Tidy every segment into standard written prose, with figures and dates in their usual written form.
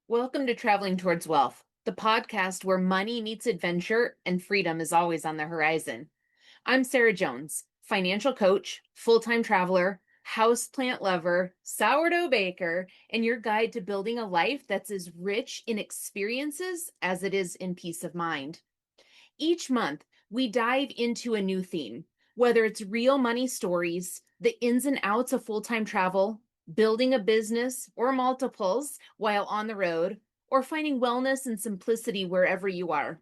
Welcome to Traveling Towards Wealth, the podcast where money meets adventure and freedom is always on the horizon. I'm Sarah Jones, financial coach, full-time traveler, houseplant lover, sourdough baker, and your guide to building a life that's as rich in experiences as it is in peace of mind. Each month, we dive into a new theme, whether it's real money stories, the ins and outs of full time travel, building a business or multiples while on the road, or finding wellness and simplicity wherever you are.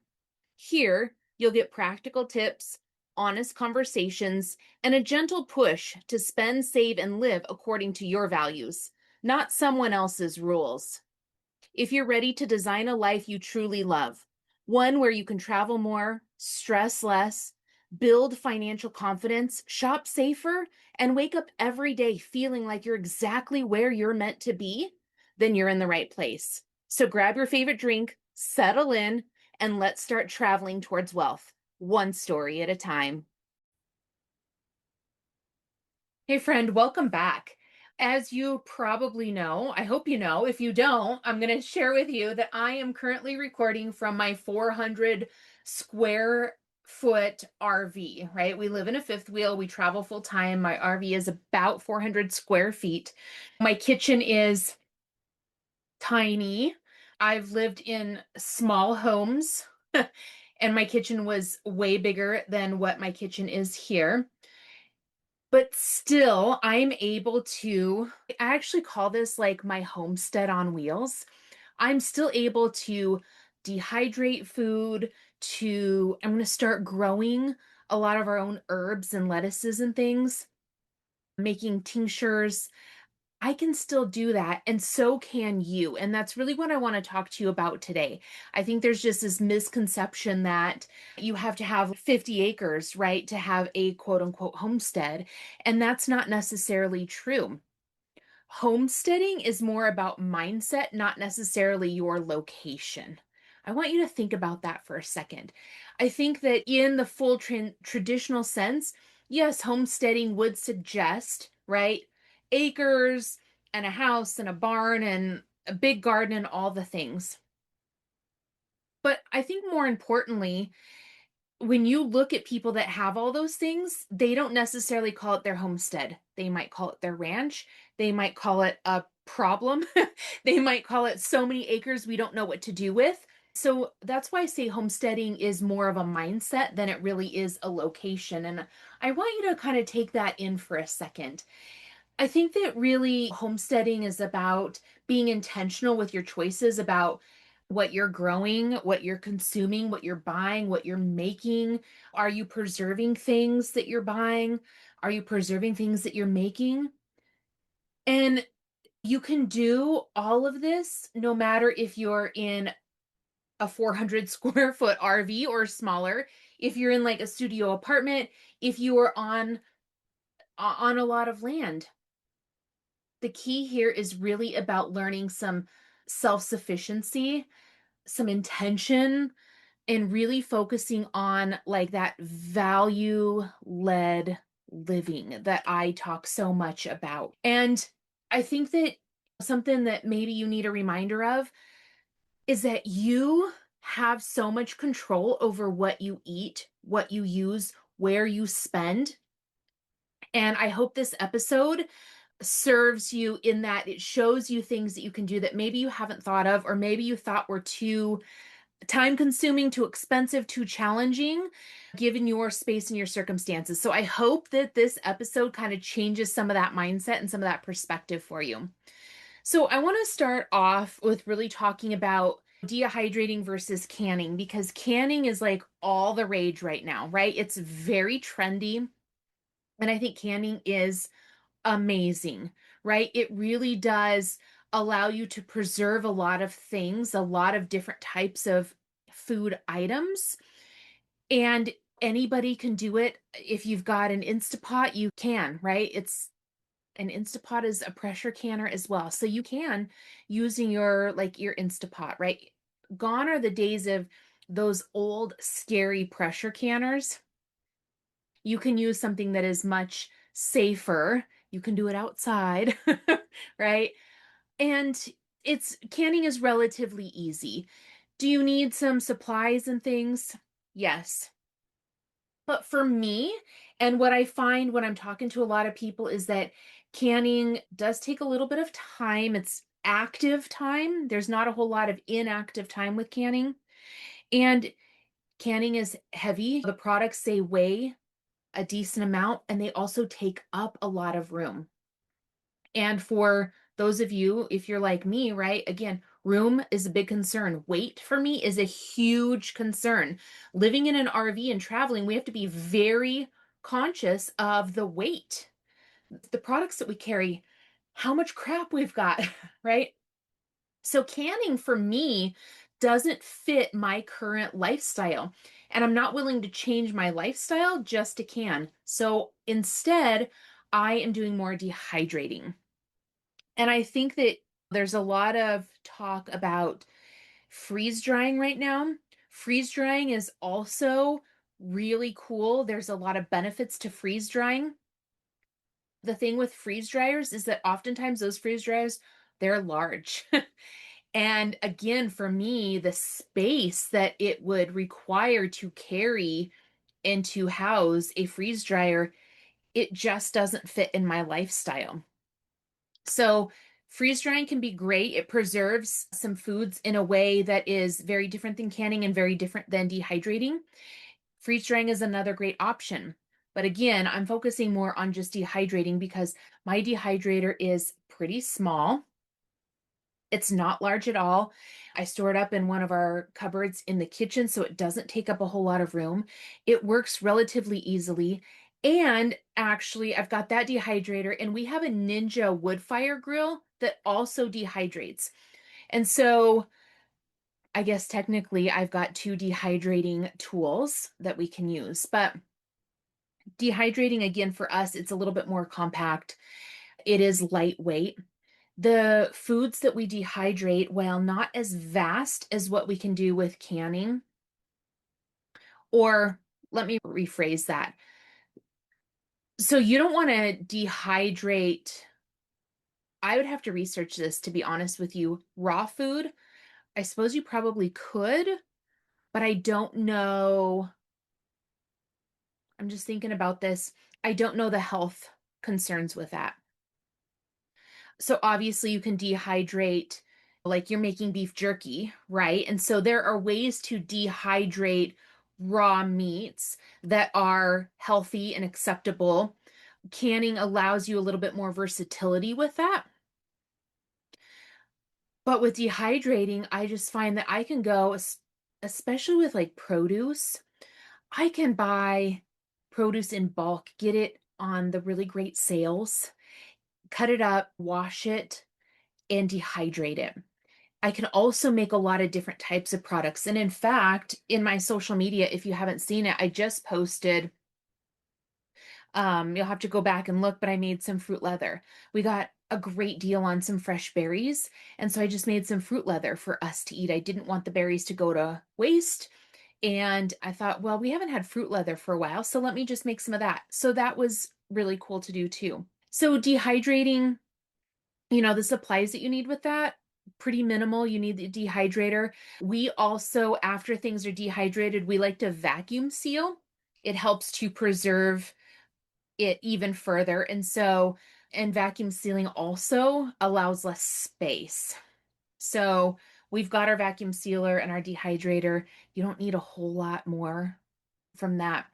Here, you'll get practical tips, honest conversations, and a gentle push to spend, save, and live according to your values, not someone else's rules. If you're ready to design a life you truly love, one where you can travel more, stress less, build financial confidence, shop safer, and wake up every day feeling like you're exactly where you're meant to be, then you're in the right place. So grab your favorite drink, settle in, and let's start traveling towards wealth, one story at a time. Hey, friend, welcome back. As you probably know, I hope you know, if you don't, I'm going to share with you that I am currently recording from my 400 square foot RV, right? We live in a fifth wheel, we travel full time. My RV is about 400 square feet. My kitchen is tiny. I've lived in small homes, and my kitchen was way bigger than what my kitchen is here. But still, I'm able to, I actually call this like my homestead on wheels. I'm still able to dehydrate food, I'm going to start growing a lot of our own herbs and lettuces and things, making tinctures. I can still do that, and so can you. And that's really what I want to talk to you about today. I think there's just this misconception that you have to have 50 acres, right, to have a quote unquote homestead. And that's not necessarily true. Homesteading is more about mindset, not necessarily your location. I want you to think about that for a second. I think that in the full traditional sense, yes, homesteading would suggest, right, acres and a house and a barn and a big garden and all the things. But I think more importantly, when you look at people that have all those things, they don't necessarily call it their homestead. They might call it their ranch. They might call it a problem. They might call it so many acres we don't know what to do with. So that's why I say homesteading is more of a mindset than it really is a location. And I want you to kind of take that in for a second. I think that really homesteading is about being intentional with your choices about what you're growing, what you're consuming, what you're buying, what you're making. Are you preserving things that you're buying? Are you preserving things that you're making? And you can do all of this no matter if you're in a 400 square foot RV or smaller, if you're in like a studio apartment, if you are on a lot of land. The key here is really about learning some self-sufficiency, some intention, and really focusing on like that value-led living that I talk so much about. And I think that something that maybe you need a reminder of is that you have so much control over what you eat, what you use, where you spend. And I hope this episode serves you in that it shows you things that you can do that maybe you haven't thought of, or maybe you thought were too time consuming, too expensive, too challenging, given your space and your circumstances. So I hope that this episode kind of changes some of that mindset and some of that perspective for you. So I want to start off with really talking about dehydrating versus canning, because canning is like all the rage right now, right? It's very trendy. And I think canning is amazing, right? It really does allow you to preserve a lot of things, a lot of different types of food items. And anybody can do it. If you've got an Instapot, you can, right? It's an Instapot is a pressure canner as well. So you can using your Instapot, right? Gone are the days of those old scary pressure canners. You can use something that is much safer. You can do it outside, right? And It's canning is relatively easy. Do you need some supplies and things? Yes. But for me, and what I find when I'm talking to a lot of people is that canning does take a little bit of time. It's active time. There's not a whole lot of inactive time with canning. And canning is heavy. The products, they weigh a decent amount and they also take up a lot of room. And for those of you, if you're like me, right? Again, room is a big concern. Weight for me is a huge concern. Living in an RV and traveling, we have to be very conscious of the weight, the products that we carry, how much crap we've got, right? So canning for me doesn't fit my current lifestyle. And I'm not willing to change my lifestyle just to can. So instead, I am doing more dehydrating. And I think that there's a lot of talk about freeze drying right now. Freeze drying is also really cool. There's a lot of benefits to freeze drying. The thing with freeze dryers is that oftentimes those freeze dryers, they're large. And again, for me, the space that it would require to carry and to house a freeze dryer, it just doesn't fit in my lifestyle. So freeze drying can be great. It preserves some foods in a way that is very different than canning and very different than dehydrating. Freeze drying is another great option. But again, I'm focusing more on just dehydrating because my dehydrator is pretty small. It's not large at all. I store it up in one of our cupboards in the kitchen, so it doesn't take up a whole lot of room. It works relatively easily. And actually, I've got that dehydrator, and we have a Ninja wood fire grill that also dehydrates. And so I guess technically I've got two dehydrating tools that we can use. But dehydrating, again, for us, it's a little bit more compact. It is lightweight. The foods that we dehydrate, while not as vast as what we can do with canning, or let me rephrase that. So you don't want to dehydrate. I would have to research this to be honest with you. Raw food, I suppose you probably could, but I don't know. I'm just thinking about this. I don't know the health concerns with that. So obviously you can dehydrate like you're making beef jerky, right? And so there are ways to dehydrate raw meats that are healthy and acceptable. Canning allows you a little bit more versatility with that. But with dehydrating, I just find that I can go, especially with like produce, I can buy produce in bulk, get it on the really great sales, cut it up, wash it, and dehydrate it. I can also make a lot of different types of products. And in fact, in my social media, if you haven't seen it, I just posted, you'll have to go back and look, but I made some fruit leather. We got a great deal on some fresh berries. And so I just made some fruit leather for us to eat. I didn't want the berries to go to waste. And I thought, well, we haven't had fruit leather for a while, so let me just make some of that. So that was really cool to do too. So dehydrating, the supplies that you need with that, pretty minimal. You need the dehydrator. We also, after things are dehydrated, we like to vacuum seal. It helps to preserve it even further. And vacuum sealing also allows less space. So we've got our vacuum sealer and our dehydrator. You don't need a whole lot more from that.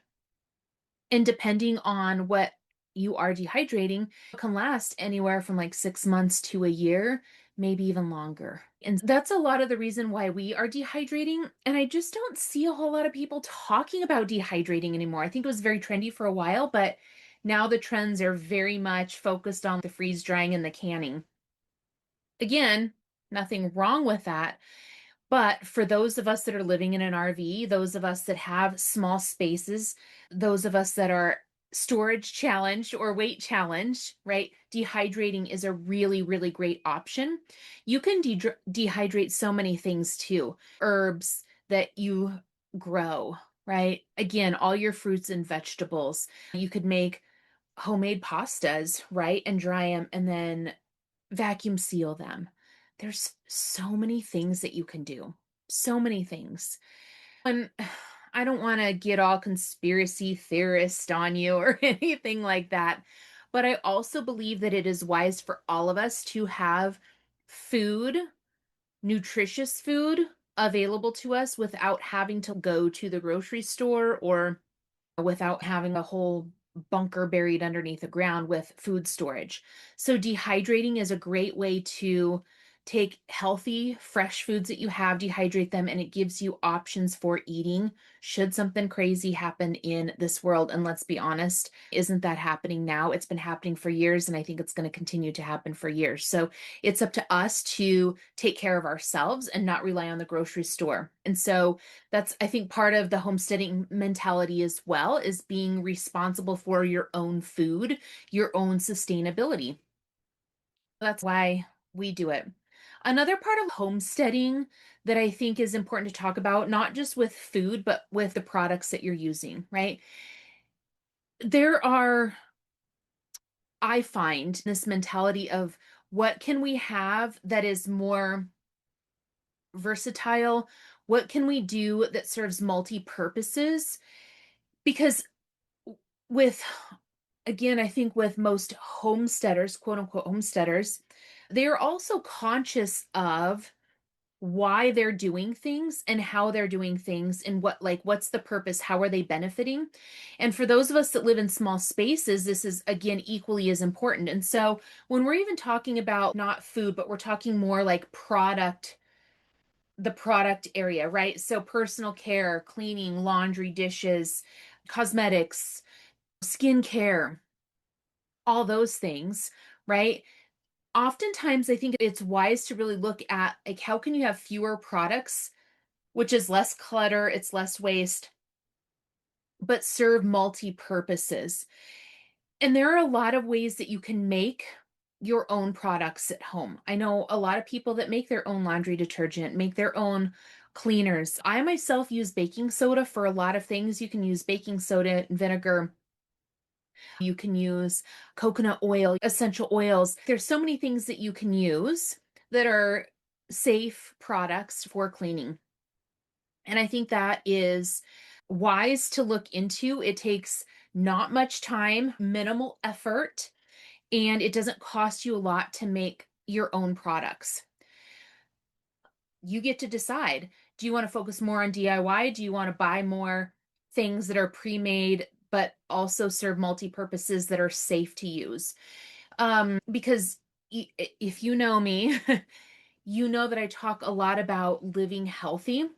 And depending on what you are dehydrating, it can last anywhere from like 6 months to a year, maybe even longer. And that's a lot of the reason why we are dehydrating. And I just don't see a whole lot of people talking about dehydrating anymore. I think it was very trendy for a while, but now the trends are very much focused on the freeze drying and the canning. Again, nothing wrong with that. But for those of us that are living in an RV, those of us that have small spaces, those of us that are storage challenged or weight challenged, right? Dehydrating is a really, really great option. You can dehydrate so many things too. Herbs that you grow, right? Again, all your fruits and vegetables. You could make homemade pastas, right? And dry them and then vacuum seal them. There's so many things that you can do. So many things. And I don't want to get all conspiracy theorist on you or anything like that, but I also believe that it is wise for all of us to have food, nutritious food available to us without having to go to the grocery store or without having a whole bunker buried underneath the ground with food storage. So, dehydrating is a great way to take healthy, fresh foods that you have, dehydrate them, and it gives you options for eating should something crazy happen in this world. And let's be honest, isn't that happening now? It's been happening for years, and I think it's going to continue to happen for years. So, it's up to us to take care of ourselves and not rely on the grocery store. And so, that's, I think, part of the homesteading mentality as well, is being responsible for your own food, your own sustainability. That's why we do it. Another part of homesteading that I think is important to talk about, not just with food, but with the products that you're using, right? There are, I find, this mentality of what can we have that is more versatile? What can we do that serves multi purposes? Because with, again, I think with most homesteaders, quote unquote homesteaders, they're also conscious of why they're doing things and how they're doing things and what, like, what's the purpose? How are they benefiting? And for those of us that live in small spaces, this is again equally as important. And so when we're even talking about not food, but we're talking more like product, the product area, right? So personal care, cleaning, laundry, dishes, cosmetics, skincare, all those things, right? Oftentimes, I think it's wise to really look at, like, how can you have fewer products, which is less clutter, it's less waste, but serve multi purposes. And there are a lot of ways that you can make your own products at home. I know a lot of people that make their own laundry detergent, make their own cleaners. I myself use baking soda for a lot of things. You can use baking soda and vinegar. You can use coconut oil, essential oils. There's so many things that you can use that are safe products for cleaning. And I think that is wise to look into. It takes not much time, minimal effort, and it doesn't cost you a lot to make your own products. You get to decide. Do you want to focus more on DIY? Do you want to buy more things that are pre-made but also serve multi-purposes that are safe to use? Because if you know me, you know that I talk a lot about living healthy,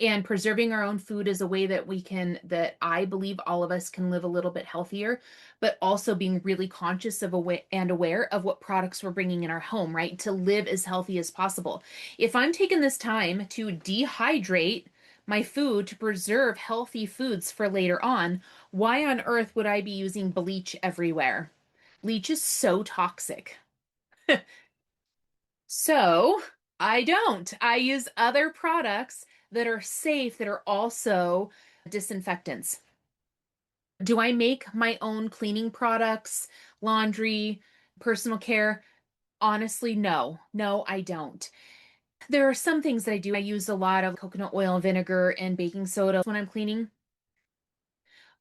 and preserving our own food is a way that we can, that I believe all of us can live a little bit healthier, but also being really conscious of aware of what products we're bringing in our home, right? To live as healthy as possible. If I'm taking this time to dehydrate my food to preserve healthy foods for later on, why on earth would I be using bleach everywhere? Bleach is so toxic. So I don't. I use other products that are safe, that are also disinfectants. Do I make my own cleaning products, laundry, personal care? Honestly, no. No, I don't. There are some things that I do. I use a lot of coconut oil, vinegar, and baking soda when I'm cleaning.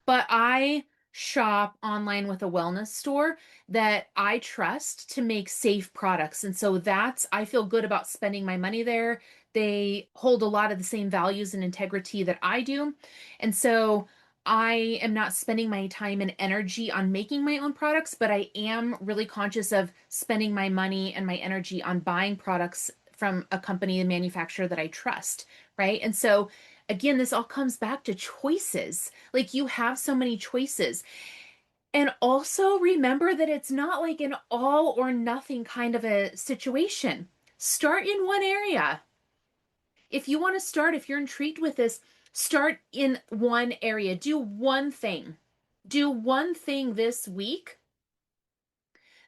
But I shop online with a wellness store that I trust to make safe products. And so that's, I feel good about spending my money there. They hold a lot of the same values and integrity that I do. And so I am not spending my time and energy on making my own products, but I am really conscious of spending my money and my energy on buying products from a company and manufacturer that I trust, right? And so again, this all comes back to choices. Like, you have so many choices. And also remember that it's not like an all or nothing kind of a situation. Start in one area. If you want to start, if you're intrigued with this, start in one area. Do one thing. Do one thing this week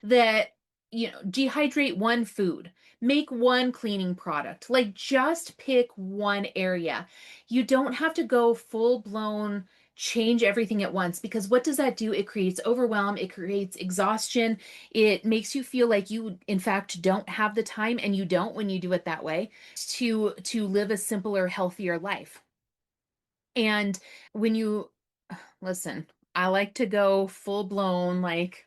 that, dehydrate one food, make one cleaning product, like, just pick one area. You don't have to go full blown change everything at once. Because what does that do? It creates overwhelm, it creates exhaustion, it makes you feel like you, in fact, don't have the time, and you don't when you do it that way, to live a simpler, healthier life. And when you listen, I like to go full blown, like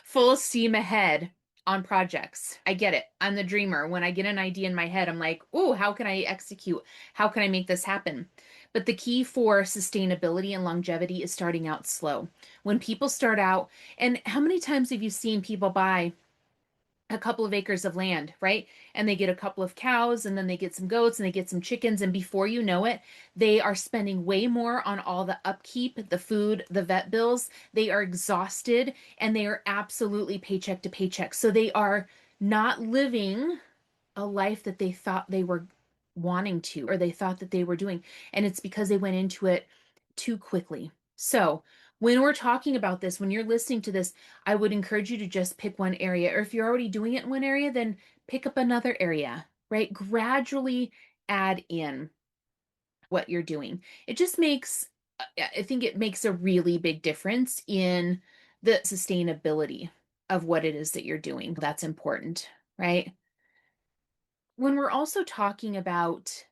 full steam ahead on projects. I get it. I'm the dreamer. When I get an idea in my head, I'm like, oh, how can I execute? How can I make this happen? But the key for sustainability and longevity is starting out slow. When people start out, and how many times have you seen people buy a couple of acres of land, right? And they get a couple of cows, and then they get some goats, and they get some chickens. And before you know it, they are spending way more on all the upkeep, the food, the vet bills. They are exhausted, and they are absolutely paycheck to paycheck. So they are not living a life that they thought they were wanting to, or they thought that they were doing. And it's because they went into it too quickly. So, when we're talking about this, when you're listening to this, I would encourage you to just pick one area. Or if you're already doing it in one area, then pick up another area, right? Gradually add in what you're doing. It just makes, I think it makes a really big difference in the sustainability of what it is that you're doing. That's important, right? When we're also talking about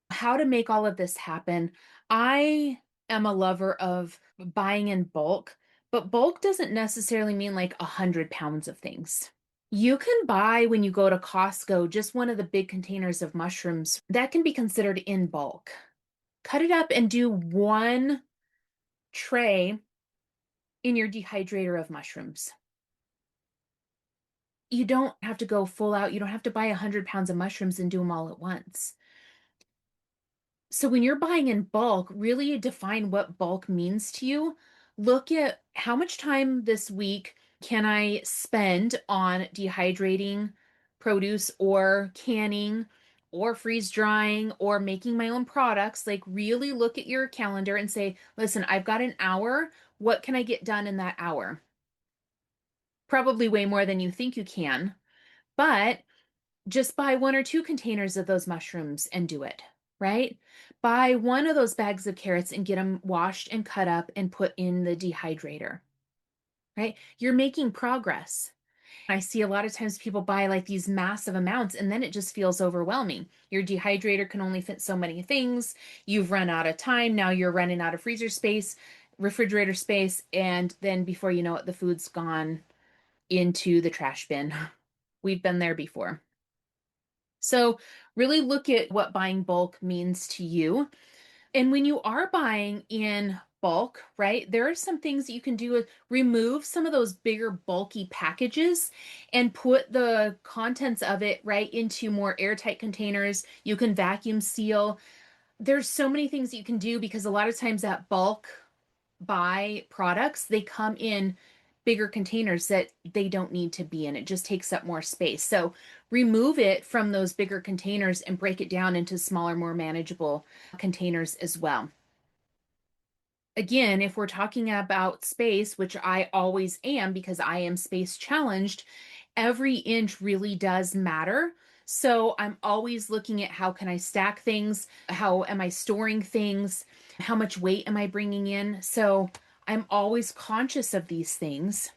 how to make all of this happen, I am a lover of buying in bulk, but bulk doesn't necessarily mean like 100 pounds of things. You can buy when you go to Costco just one of the big containers of mushrooms. That can be considered in bulk. Cut it up and do one tray in your dehydrator of mushrooms. You don't have to go full out. You don't have to buy 100 pounds of mushrooms and do them all at once. So when you're buying in bulk, really define what bulk means to you. Look at how much time this week can I spend on dehydrating produce, or canning, or freeze drying, or making my own products. Like, really look at your calendar and say, listen, I've got an hour. What can I get done in that hour? Probably way more than you think you can, but just buy one or two containers of those mushrooms and do it, right? Buy one of those bags of carrots and get them washed and cut up and put in the dehydrator, right? You're making progress. I see a lot of times people buy like these massive amounts, and then it just feels overwhelming. Your dehydrator can only fit so many things. You've run out of time. Now you're running out of freezer space, refrigerator space, and then before you know it, the food's gone into the trash bin. We've been there before. So, really look at what buying bulk means to you. And when you are buying in bulk, right, there are some things that you can do with remove some of those bigger, bulky packages and put the contents of it right into more airtight containers. You can vacuum seal. There's so many things that you can do, because a lot of times that bulk buy products, they come in bigger containers that they don't need to be in. It just takes up more space. So remove it from those bigger containers and break it down into smaller, more manageable containers as well. Again, if we're talking about space, which I always am because I am space challenged, every inch really does matter. So I'm always looking at how can I stack things? How am I storing things? How much weight am I bringing in? So I'm always conscious of these things.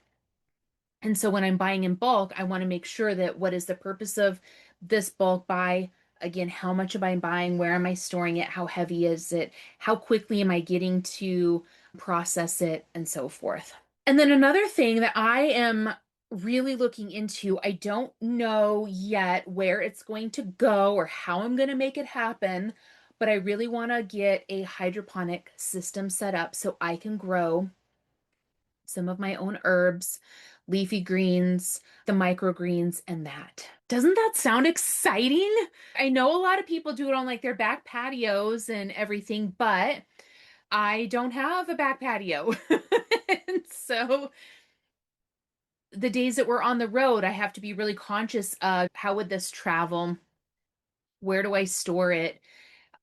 And so when I'm buying in bulk, I want to make sure that what is the purpose of this bulk buy? Again, how much am I buying? Where am I storing it? How heavy is it? How quickly am I getting to process it? And so forth. And then another thing that I am really looking into, I don't know yet where it's going to go or how I'm going to make it happen, but I really want to get a hydroponic system set up so I can grow some of my own herbs, leafy greens, the microgreens, and that. Doesn't that sound exciting? I know a lot of people do it on like their back patios and everything, but I don't have a back patio. And so the days that we're on the road, I have to be really conscious of how would this travel? Where do I store it?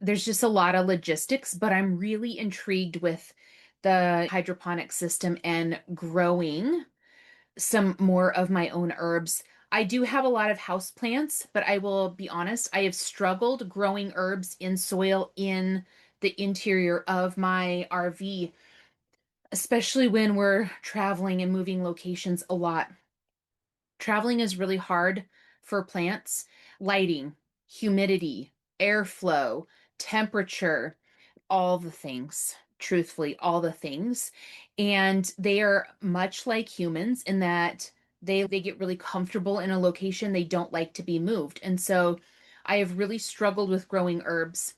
There's just a lot of logistics, but I'm really intrigued with the hydroponic system and growing some more of my own herbs. I do have a lot of house plants, but I will be honest, I have struggled growing herbs in soil in the interior of my RV, especially when we're traveling and moving locations a lot. Traveling is really hard for plants. Lighting, humidity, airflow, temperature, all the things, truthfully, all the things. And they are much like humans in that they get really comfortable in a location. They don't like to be moved. And so I have really struggled with growing herbs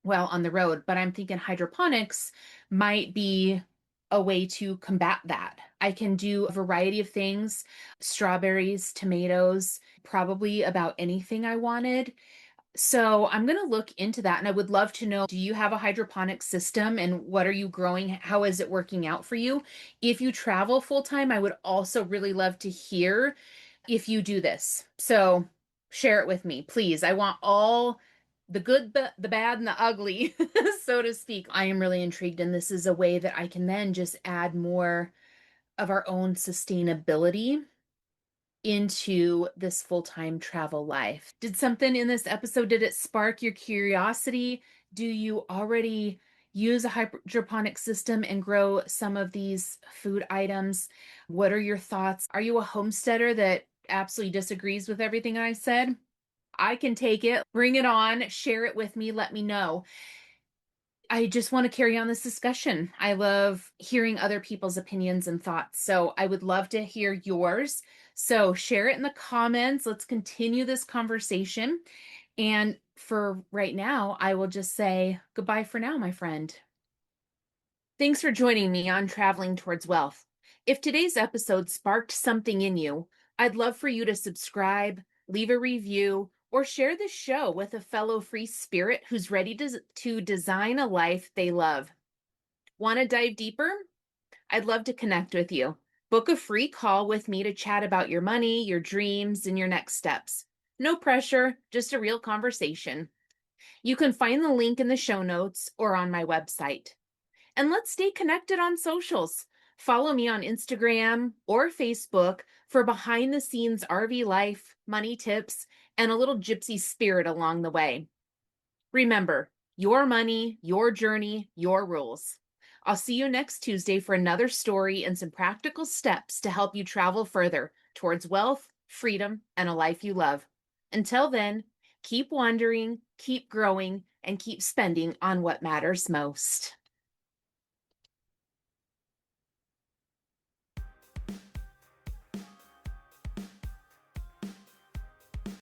well on the road, but I'm thinking hydroponics might be a way to combat that. I can do a variety of things, strawberries, tomatoes, probably about anything I wanted. So I'm going to look into that and I would love to know, do you have a hydroponic system and what are you growing? How is it working out for you? If you travel full time, I would also really love to hear if you do this. So share it with me, please. I want all the good, the bad, and the ugly, so to speak. I am really intrigued, and this is a way that I can then just add more of our own sustainability into this full-time travel life. Did something in this episode, did it spark your curiosity? Do you already use a hydroponic system and grow some of these food items? What are your thoughts? Are you a homesteader that absolutely disagrees with everything I said? I can take it. Bring it on. Share it with me. Let me know. I just want to carry on this discussion. I love hearing other people's opinions and thoughts. So I would love to hear yours. So share it in the comments. Let's continue this conversation. And for right now, I will just say goodbye for now, my friend. Thanks for joining me on Traveling Towards Wealth. If today's episode sparked something in you, I'd love for you to subscribe, leave a review, or share this show with a fellow free spirit who's ready to design a life they love. Want to dive deeper? I'd love to connect with you. Book a free call with me to chat about your money, your dreams, and your next steps. No pressure, just a real conversation. You can find the link in the show notes or on my website. And let's stay connected on socials. Follow me on Instagram or Facebook for behind the scenes RV life, money tips, and a little gypsy spirit along the way. Remember, your money, your journey, your rules. I'll see you next Tuesday for another story and some practical steps to help you travel further towards wealth, freedom, and a life you love. Until then, keep wandering, keep growing, and keep spending on what matters most.